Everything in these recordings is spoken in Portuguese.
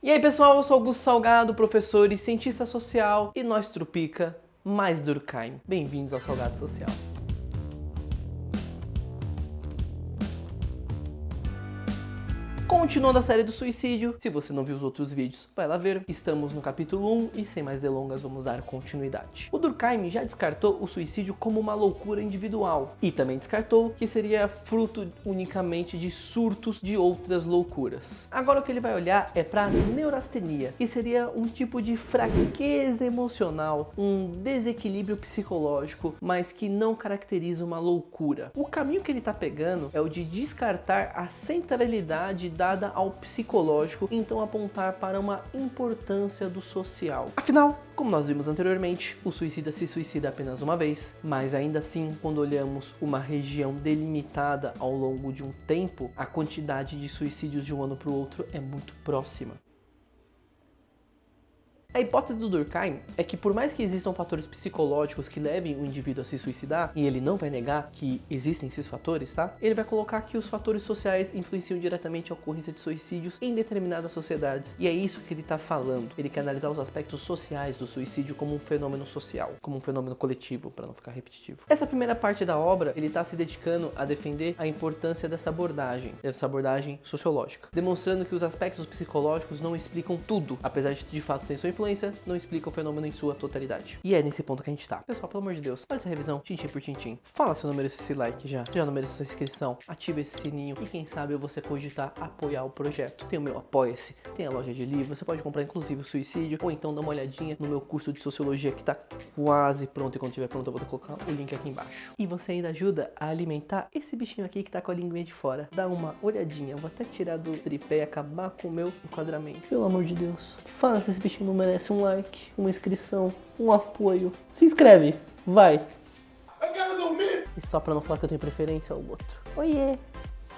E aí pessoal, eu sou Augusto Salgado, professor e cientista social, e nós trupica mais Durkheim. Bem-vindos ao Salgado Social. Continuando a série do suicídio, se você não viu os outros vídeos, vai lá ver. Estamos no capítulo 1 e sem mais delongas vamos dar continuidade. O Durkheim já descartou o suicídio como uma loucura individual e também descartou que seria fruto unicamente de surtos de outras loucuras. Agora o que ele vai olhar é para a neurastenia, que seria um tipo de fraqueza emocional, um desequilíbrio psicológico, mas que não caracteriza uma loucura. O caminho que ele está pegando é o de descartar a centralidade dada ao psicológico, então apontar para uma importância do social. Afinal, como nós vimos anteriormente, o suicida se suicida apenas uma vez, mas ainda assim, quando olhamos uma região delimitada ao longo de um tempo, a quantidade de suicídios de um ano para o outro é muito próxima. A hipótese do Durkheim é que por mais que existam fatores psicológicos que levem o indivíduo a se suicidar, e ele não vai negar que existem esses fatores, tá? Ele vai colocar que os fatores sociais influenciam diretamente a ocorrência de suicídios em determinadas sociedades. E é isso que ele está falando. Ele quer analisar os aspectos sociais do suicídio como um fenômeno social, como um fenômeno coletivo, para não ficar repetitivo. Essa primeira parte da obra, ele está se dedicando a defender a importância dessa abordagem sociológica, demonstrando que os aspectos psicológicos não explicam tudo, apesar de fato ter sua influência, não explica o fenômeno em sua totalidade. E é nesse ponto que a gente tá. Pessoal, pelo amor de Deus, olha essa revisão, tintim por tintim. Fala se eu não mereço esse like já não mereço essa inscrição, ativa esse sininho e quem sabe você cogitar apoiar o projeto. Tem o meu Apoia-se, tem a loja de livros, você pode comprar inclusive o Suicídio, ou então dá uma olhadinha no meu curso de Sociologia que tá quase pronto, e quando estiver pronto eu vou colocar o link aqui embaixo. E você ainda ajuda a alimentar esse bichinho aqui que tá com a linguinha de fora. Dá uma olhadinha, eu vou até tirar do tripé e acabar com o meu enquadramento. Pelo amor de Deus, fala se esse bichinho não merece um like, uma inscrição, um apoio. Se inscreve, vai! Eu quero dormir! E só pra não falar que eu tenho preferência ao outro. Oiê!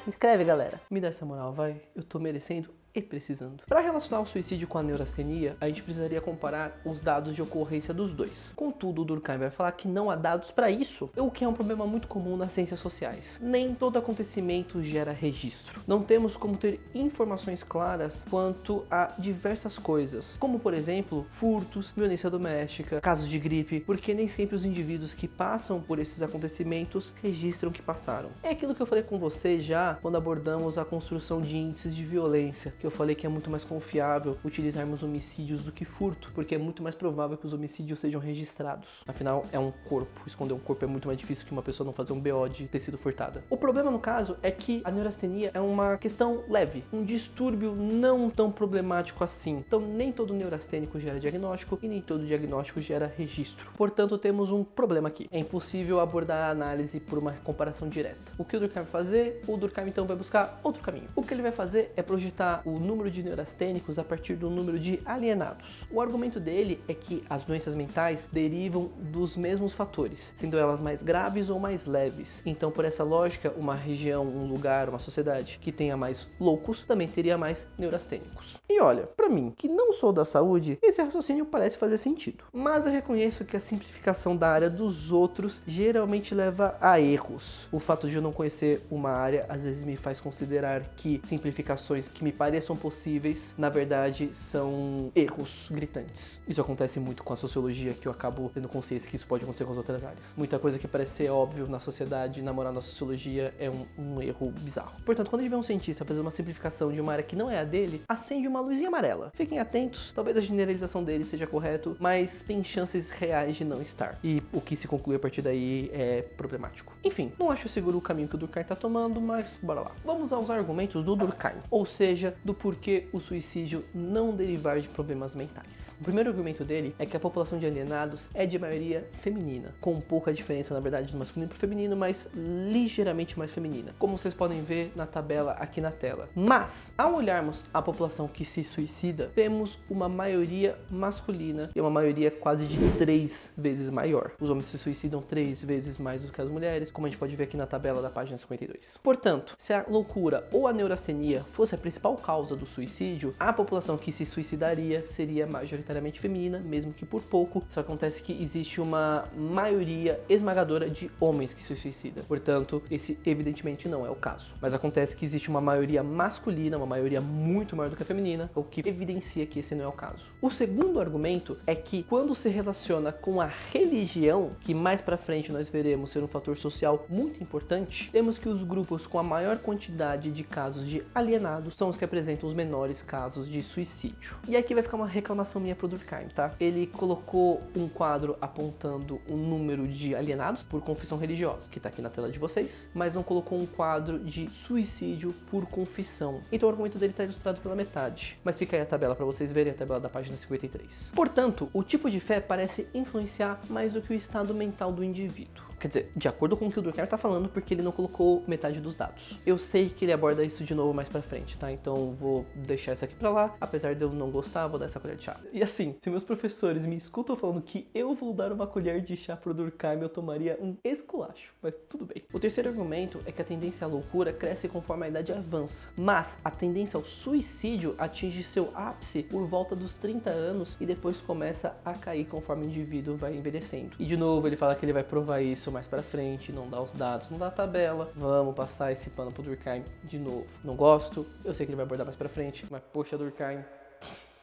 Se inscreve, galera. Me dá essa moral, vai. Eu tô merecendo e precisando. Para relacionar o suicídio com a neurastenia, a gente precisaria comparar os dados de ocorrência dos dois. Contudo, o Durkheim vai falar que não há dados para isso, o que é um problema muito comum nas ciências sociais. Nem todo acontecimento gera registro. Não temos como ter informações claras quanto a diversas coisas, como por exemplo, furtos, violência doméstica, casos de gripe, porque nem sempre os indivíduos que passam por esses acontecimentos registram que passaram. É aquilo que eu falei com você já quando abordamos a construção de índices de violência, que eu falei que é muito mais confiável utilizarmos homicídios do que furto, porque é muito mais provável que os homicídios sejam registrados. Afinal, é um corpo. Esconder um corpo é muito mais difícil que uma pessoa não fazer um BO de ter sido furtada. O problema, no caso, é que a neurastenia é uma questão leve, um distúrbio não tão problemático assim. Então, nem todo neurastênico gera diagnóstico e nem todo diagnóstico gera registro. Portanto, temos um problema aqui. É impossível abordar a análise por uma comparação direta. O que o Durkheim vai fazer? O Durkheim, então, vai buscar outro caminho. O que ele vai fazer é projetar o número de neurastênicos a partir do número de alienados. O argumento dele é que as doenças mentais derivam dos mesmos fatores, sendo elas mais graves ou mais leves. Então, por essa lógica, uma região, um lugar, uma sociedade que tenha mais loucos também teria mais neurastênicos. E olha, pra mim, que não sou da saúde, esse raciocínio parece fazer sentido. Mas eu reconheço que a simplificação da área dos outros geralmente leva a erros. O fato de eu não conhecer uma área às vezes me faz considerar que simplificações que me pareçam possíveis, na verdade, são erros gritantes. Isso acontece muito com a sociologia, que eu acabo tendo consciência que isso pode acontecer com as outras áreas. Muita coisa que parece ser óbvio na sociedade, na moral da sociologia, é um erro bizarro. Portanto, quando a gente vê um cientista fazer uma simplificação de uma área que não é a dele, acende uma luzinha amarela. Fiquem atentos, talvez a generalização dele seja correto, mas tem chances reais de não estar. E o que se conclui a partir daí é problemático. Enfim, não acho seguro o caminho que o Durkheim está tomando, mas bora lá. Vamos aos argumentos do Durkheim, ou seja, do porquê o suicídio não derivar de problemas mentais. O primeiro argumento dele é que a população de alienados é de maioria feminina, com pouca diferença, na verdade, do masculino para o feminino, mas ligeiramente mais feminina, como vocês podem ver na tabela aqui na tela. Mas, ao olharmos a população que se suicida, temos uma maioria masculina e uma maioria quase de 3 vezes maior. Os homens se suicidam 3 vezes mais do que as mulheres, como a gente pode ver aqui na tabela da página 52. Portanto, se a loucura ou a neurastenia fosse a principal causa causa do suicídio, a população que se suicidaria seria majoritariamente feminina, mesmo que por pouco. Só acontece que existe uma maioria esmagadora de homens que se suicidam. Portanto, esse evidentemente não é o caso. Mas acontece que existe uma maioria masculina, uma maioria muito maior do que a feminina, o que evidencia que esse não é o caso. O segundo argumento é que quando se relaciona com a religião, que mais pra frente nós veremos ser um fator social muito importante, temos que os grupos com a maior quantidade de casos de alienados são os que apresentam os menores casos de suicídio. E aqui vai ficar uma reclamação minha pro Durkheim, tá? Ele colocou um quadro apontando o número de alienados por confissão religiosa, que tá aqui na tela de vocês, mas não colocou um quadro de suicídio por confissão. Então o argumento dele tá ilustrado pela metade. Mas fica aí a tabela para vocês verem, a tabela da página 53. Portanto, o tipo de fé parece influenciar mais do que o estado mental do indivíduo. Quer dizer, de acordo com o que o Durkheim tá falando, porque ele não colocou metade dos dados. Eu sei que ele aborda isso de novo mais pra frente, tá? Então vou deixar isso aqui pra lá. Apesar de eu não gostar, vou dar essa colher de chá. E assim, se meus professores me escutam falando que eu vou dar uma colher de chá pro Durkheim, eu tomaria um esculacho. Mas tudo bem. O terceiro argumento é que a tendência à loucura cresce conforme a idade avança. Mas a tendência ao suicídio atinge seu ápice por volta dos 30 anos e depois começa a cair conforme o indivíduo vai envelhecendo. E de novo ele fala que ele vai provar isso mais pra frente, não dá os dados, não dá a tabela. Vamos passar esse pano pro Durkheim de novo. Não gosto, eu sei que ele vai abordar mais pra frente, mas poxa, Durkheim,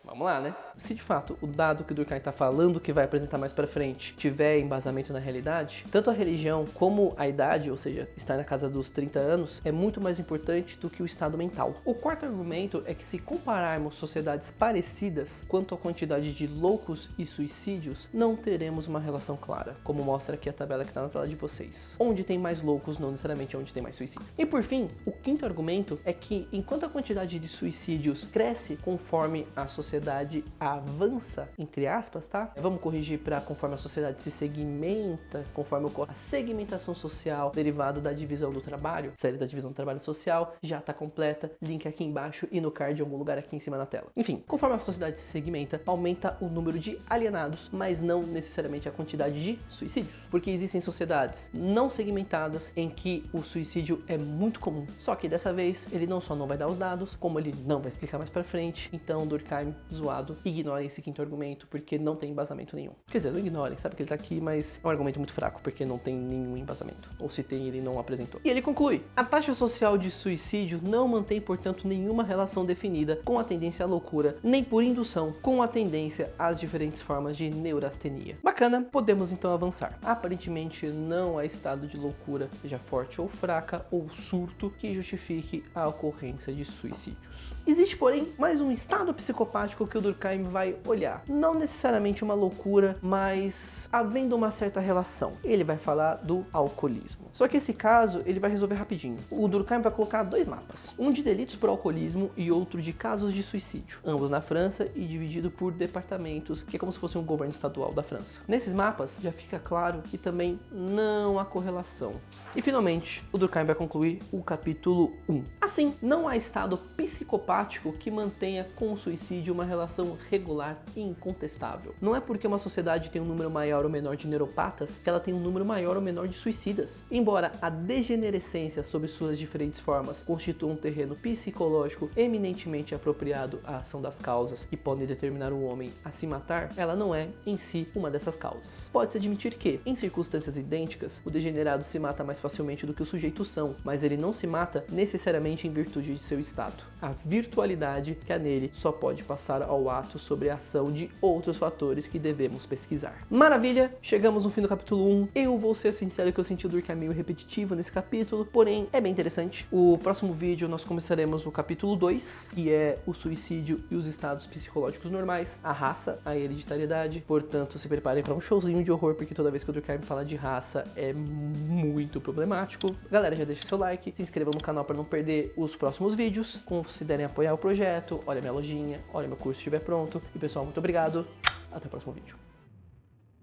vamos lá, né? Se de fato o dado que o Durkheim está falando que vai apresentar mais pra frente tiver embasamento na realidade, tanto a religião como a idade, ou seja, estar na casa dos 30 anos, é muito mais importante do que o estado mental. O quarto argumento é que se compararmos sociedades parecidas quanto à quantidade de loucos e suicídios, não teremos uma relação clara, como mostra aqui a tabela que está na tela de vocês. Onde tem mais loucos, não necessariamente onde tem mais suicídio. E por fim, o quinto argumento é que enquanto a quantidade de suicídios cresce conforme a sociedade avança, entre aspas, tá? Vamos corrigir para conforme a sociedade se segmenta, conforme ocorre a segmentação social derivada da divisão do trabalho. A série da divisão do trabalho social já está completa, link aqui embaixo e no card em algum lugar aqui em cima na tela. Enfim, conforme a sociedade se segmenta, aumenta o número de alienados, mas não necessariamente a quantidade de suicídios, porque existem sociedades não segmentadas em que o suicídio é muito comum. Só que dessa vez ele não só não vai dar os dados, como ele não vai explicar mais para frente. Então Durkheim zoado, ignorem esse quinto argumento porque não tem embasamento nenhum. Quer dizer, não ignorem, sabe que ele tá aqui, mas é um argumento muito fraco porque não tem nenhum embasamento. Ou se tem, ele não apresentou. E ele conclui: a taxa social de suicídio não mantém, portanto, nenhuma relação definida com a tendência à loucura, nem por indução com a tendência às diferentes formas de neurastenia. Bacana, podemos então avançar. Aparentemente não há estado de loucura, seja forte ou fraca, ou surto, que justifique a ocorrência de suicídios. Existe, porém, mais um estado psicopático que o Durkheim vai olhar. Não necessariamente uma loucura, mas havendo uma certa relação. Ele vai falar do alcoolismo. Só que esse caso ele vai resolver rapidinho. O Durkheim vai colocar dois mapas. Um de delitos por alcoolismo e outro de casos de suicídio. Ambos na França e dividido por departamentos, que é como se fosse um governo estadual da França. Nesses mapas já fica claro que também não há correlação. E finalmente, o Durkheim vai concluir o capítulo 1. Assim, não há estado psicopático que mantenha com o suicídio uma relação regular e incontestável. Não é porque uma sociedade tem um número maior ou menor de neuropatas que ela tem um número maior ou menor de suicidas. Embora a degenerescência sob suas diferentes formas constitua um terreno psicológico eminentemente apropriado à ação das causas que podem determinar o homem a se matar, ela não é, em si, uma dessas causas. Pode-se admitir que, em circunstâncias idênticas, o degenerado se mata mais facilmente do que o sujeito são, mas ele não se mata necessariamente em virtude de seu estado. A virtualidade que há nele só pode passar ao ato sobre a ação de outros fatores que devemos pesquisar. Maravilha, chegamos no fim do capítulo 1. Eu vou ser sincero que eu senti o Durkheim meio repetitivo nesse capítulo, porém é bem interessante. O próximo vídeo nós começaremos o capítulo 2, que é o suicídio e os estados psicológicos normais, a raça, a hereditariedade. Portanto, se preparem para um showzinho de horror, porque toda vez que o Durkheim fala de raça é muito problemático. Galera, já deixa seu like, se inscrevam no canal para não perder os próximos vídeos, considerem apoiar o projeto, olha minha lojinha, olha meu curso se estiver pronto. E pessoal, muito obrigado, até o próximo vídeo.